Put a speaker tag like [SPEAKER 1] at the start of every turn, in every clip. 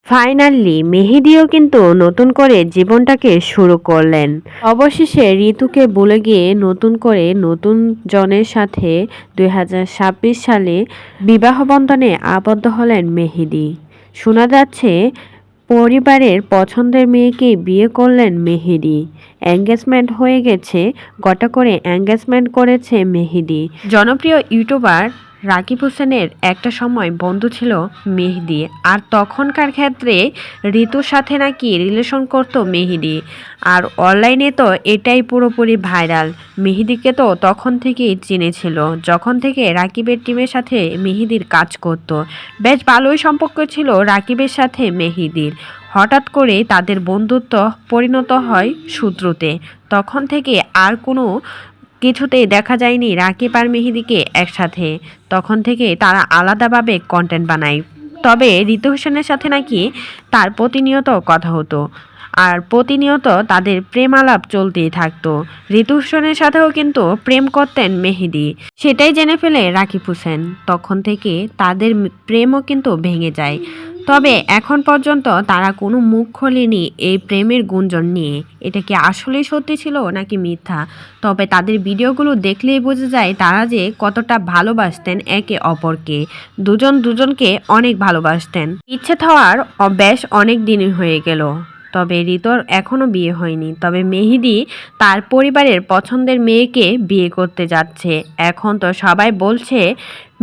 [SPEAKER 1] Finally মেহেদীও কিন্তু নতুন করে জীবনটাকে শুরু করলেন। অবশেষে ঋতুকে ভুলে গিয়ে নতুন করে নতুন জনের সাথে ২০২৬ সালে বিবাহ বন্ধনে আবদ্ধ হলেন মেহেদী। শোনা যাচ্ছে পরিবারের পছন্দের মেয়েকেই বিয়ে করলেন মেহেদী। এঙ্গেজমেন্ট হয়ে গেছে, গোটা করে এঙ্গেজমেন্ট করেছে মেহেদী। জনপ্রিয় ইউটিউবার রাকিব হোসেনের একটা সময় বন্ধু ছিল মেহেদী, আর তখনকার ক্ষেত্রে ঋতুর সাথে নাকি রিলেশন করত মেহেদী। আর অনলাইনে তো এটাই পুরোপুরি ভাইরাল। মেহেদীকে তো তখন থেকেই চিনেছিল, যখন থেকে রাকিবের টিমের সাথে মেহেদীর কাজ করত। বেশ ভালোই সম্পর্ক ছিল রাকিবের সাথে মেহেদীর। হঠাৎ করে তাদের বন্ধুত্ব পরিণত হয় শত্রুতে। তখন থেকে আর কোনো কিছুতেই দেখা যায়নি রাকিব আর মেহেদীকে একসাথে। তখন থেকে তারা আলাদাভাবে কন্টেন্ট বানায়। তবে ঋতু হোসেনের সাথে নাকি তার প্রতিনিয়ত কথা হতো, আর প্রতিনিয়ত তাদের প্রেম আলাপ চলতেই থাকতো। ঋতু হোসেনের সাথেও কিন্তু প্রেম করতেন মেহেদী, সেটাই জেনে ফেলে রাকিব হোসেন। তখন থেকে তাদের প্রেমও কিন্তু ভেঙে যায়। তবে এখন পর্যন্ত তারা কোনো মুখ খোলেনি এই প্রেমের গুঞ্জন নিয়ে। এটা কি আসলেই সত্যি ছিল নাকি মিথ্যা? তবে তাদের ভিডিওগুলো দেখলেই বোঝা যায় তারা যে কতটা ভালোবাসতেন একে অপরকে। দুজন দুজনকে অনেক ভালোবাসতেন। বিচ্ছেদ হওয়ার বেশ অনেক দিনই হয়ে গেল। তবে ঋতুর এখনও বিয়ে হয়নি। তবে মেহেদী তার পরিবারের পছন্দের মেয়েকে বিয়ে করতে যাচ্ছে। এখন তো সবাই বলছে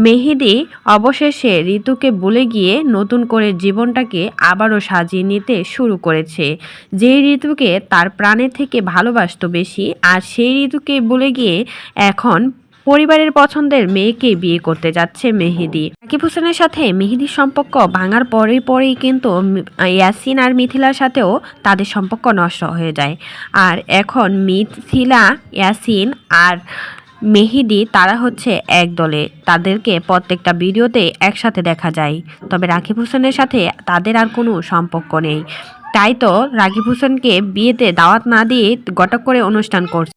[SPEAKER 1] মেহেদী অবশেষে ঋতুকে ভুলে গিয়ে নতুন করে জীবনটাকে আবারও সাজিয়ে নিতে শুরু করেছে। যে ঋতুকে তার প্রাণের থেকে ভালোবাসতো বেশি, আর সেই ঋতুকে ভুলে গিয়ে এখন পরিবারের পছন্দের মেয়েকে বিয়ে করতে যাচ্ছে মেহেদী। রাকিব হোসেনের সাথে মেহেদীর সম্পর্ক ভাঙার পরেই কিন্তু ইয়াসিন আর মিথিলার সাথেও তাদের সম্পর্ক নষ্ট হয়ে যায়। আর এখন মিথিলা, ইয়াসিন আর মেহেদী তারা হচ্ছে এক দলে। তাদেরকে প্রত্যেকটা ভিডিওতে একসাথে দেখা যায়। তবে রাকিব হোসেনের সাথে তাদের আর কোনো সম্পর্ক নেই। তাই তো রাকিব হোসেনকে বিয়েতে দাওয়াত না দিয়ে গোটা করে অনুষ্ঠান করছে।